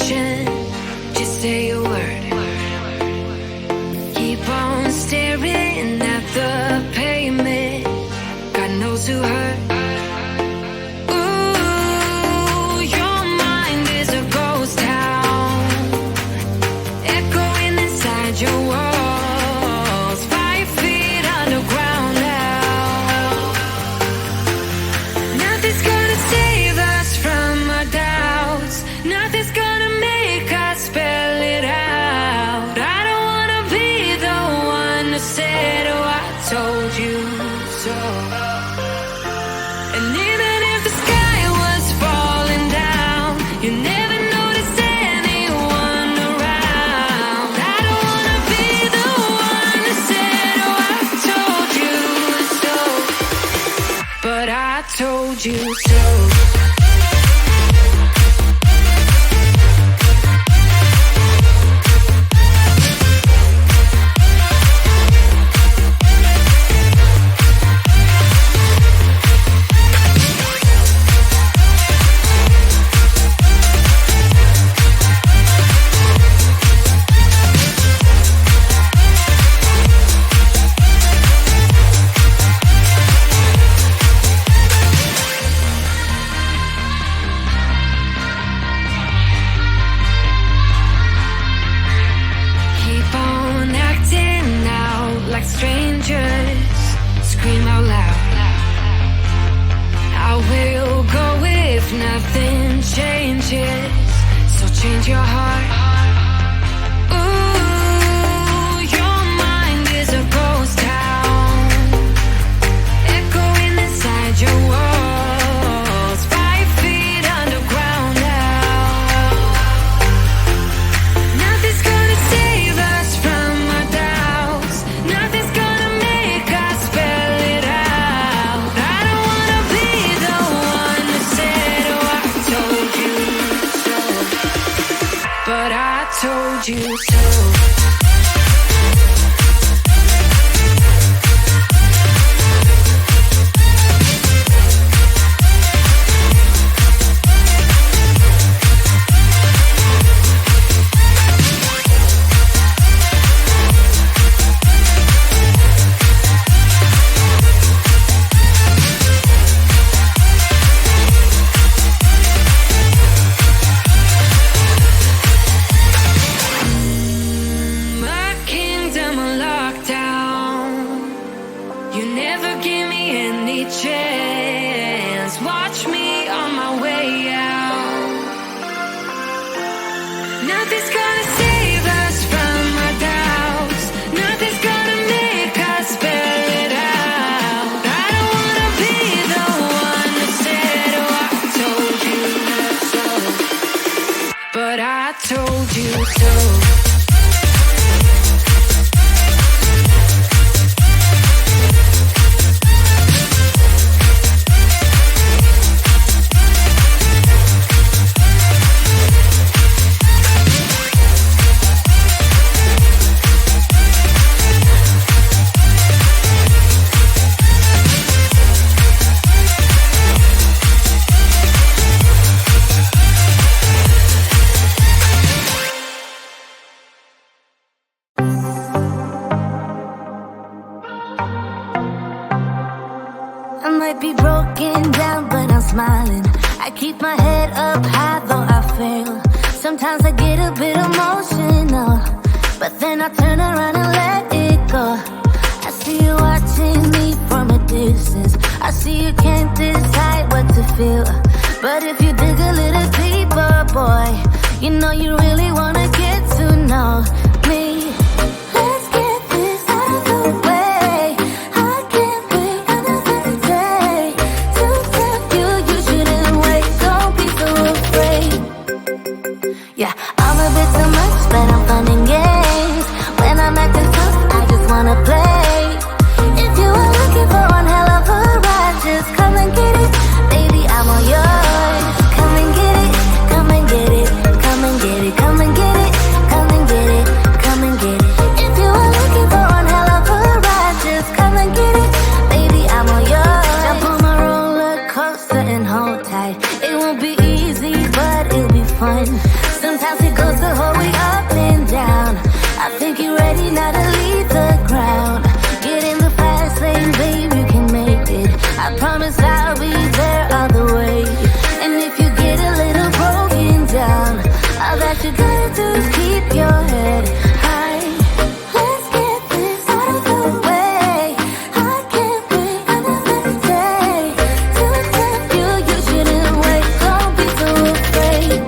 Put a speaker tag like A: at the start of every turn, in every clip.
A: patient, just say a word. Keep on staring at the pavement. God knows who hurt. Ooh, your mind is a ghost town, echoing inside your walls, 5 feet underground now. Nothing's gonna save us from our doubts. Nothing's gonna make us spell it out. I don't wanna be the one who said, oh, I told you so. And even if the sky was falling down, you never noticed anyone around. I don't wanna be the one who said, oh, I told you so. But I told you so. Keep on acting out like strangers. Scream out loud. I will go if nothing changes. So change your heart. Ooh, your mind is a ghost town, echoing inside your walls, 5 feet underground now. Nothing's gonna save us from our doubts. Nothing's gonna make us spell it out. I don't wanna be the one who said, oh, I told you so. But I told you so. My kingdom on lockdown. You never give me any chance. Watch me on my way out. Nothing's gonna save us from our doubts. Nothing's gonna make us spell it out. I don't wanna be the one who said, oh, I told you so. But I told you so.
B: I might be broken down, but I'm smiling. I keep my head up high, though I fail. Sometimes I get a bit emotional, but then I turn around and let it go. I see you watching me from a distance. I see you can't decide what to feel, but if you dig a little deeper, boy, you know you really wanna get to know me. Let's get this out of the way. I can't wait another day to tell you you shouldn't wait. Don't be so afraid. Yeah, I'm a bit too much, but I'm fun and games. When I'm acting tough, I just wanna play. If you are looking for one hell of a ride, just come and get it. Baby, I'm all yours. Come and get it, come and get it, come and get it, come and get it, come and get it, come and get it. If you are looking for one hell of a ride, just come and get it. Baby, I'm all yours. Jump on my roller coaster and hold tight. It won't be easy, but it'll be fun. Sometimes it goes the whole way up and down. I think you're ready now to leave the ground. Get in the fast lane, babe, you can make it. I promise I'll be there all the way. And if you get a little broken down, all that you gotta do is keep your head high. Let's get this out of the way. I can't wait another day to tell you you shouldn't wait. Don't be so afraid.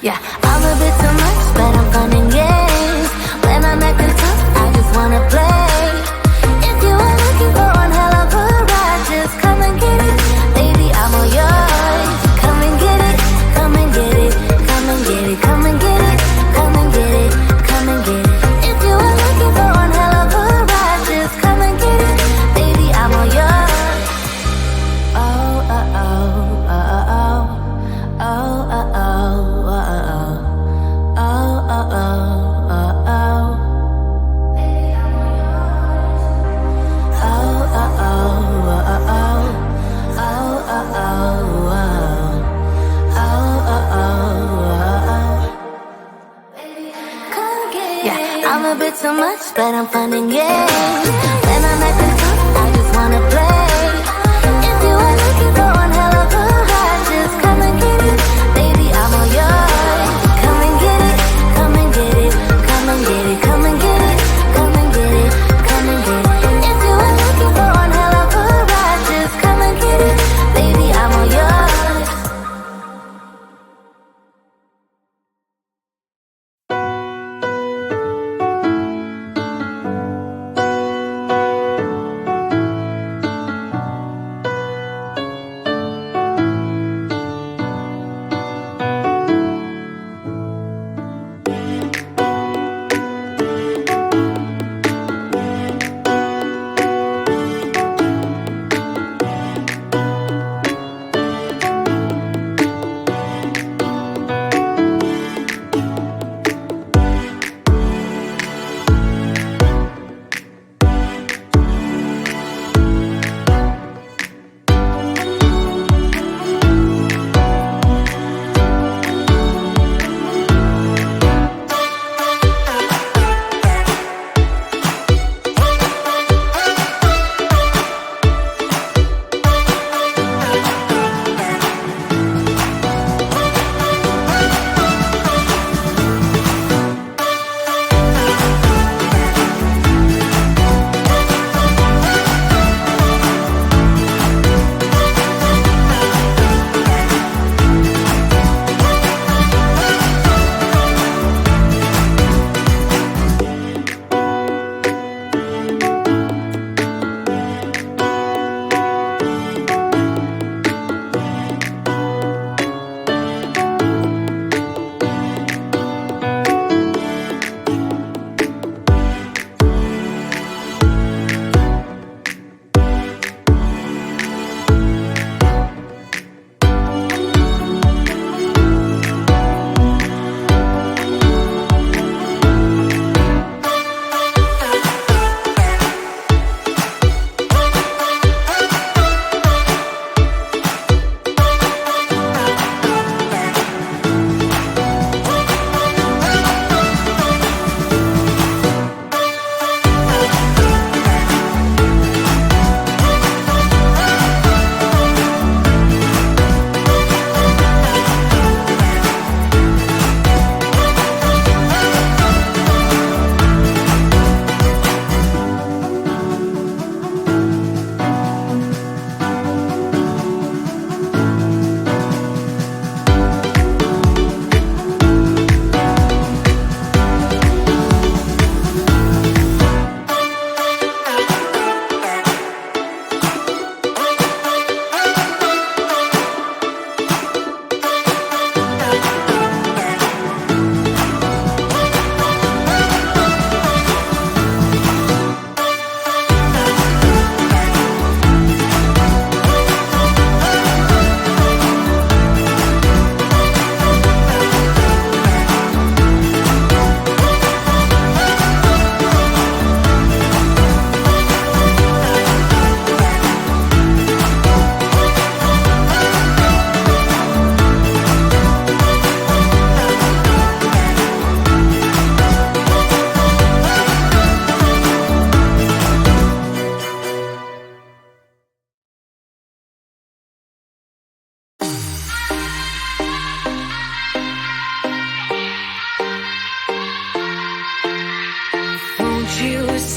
B: Yeah, I'm a bit too much, but I'm fun and games. When I'm acting tough, I just wanna play. If you are looking for one hell of a ride, just come and get it. Baby, I'm all yours. Come and get it, come and get it, come and get it, come and get it, come and get it, come and get it. If you are looking for one hell of a ride, just come and get it. Baby, I'm all yours. Oh, oh, oh, oh, oh, oh, oh, oh, oh, oh, oh, oh, oh, oh. Baby, I'm all yours. Oh, oh, oh, oh, oh, oh, oh, oh, oh, oh. Yeah, I'm a bit too much, but I'm fun and games. When I'm acting tough, I just wanna play. If you are looking for one hell of a ride, just come and get it. Baby, I'm all yours. Come and get it, come and get it, come and get it, come and get it, come and get it, come and get it. If you are looking for one hell of a ride, just come and get it. Baby, I'm all yours.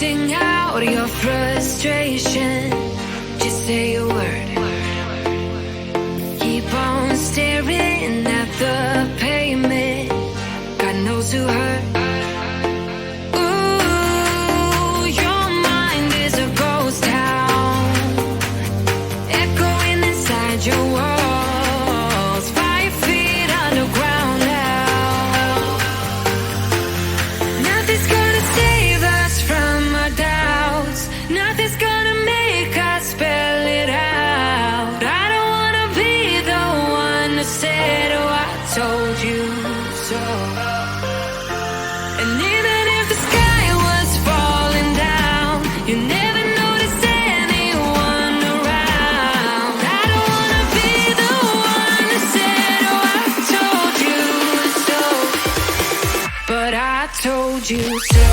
A: Sing out your frustration. Just say a word. Keep on staring at the pavement. God knows who hurt. Ooh, your mind is a ghost town, echoing inside your walls. 5 feet underground now. Nothing's gonna save us from our doubts. Nothing's gonna make us spell it out. I don't wanna be the one to say, oh, I told you so. And even if the sky was falling down, you never notice anyone around. I don't wanna be the one to say, oh, I told you so. But I told you so.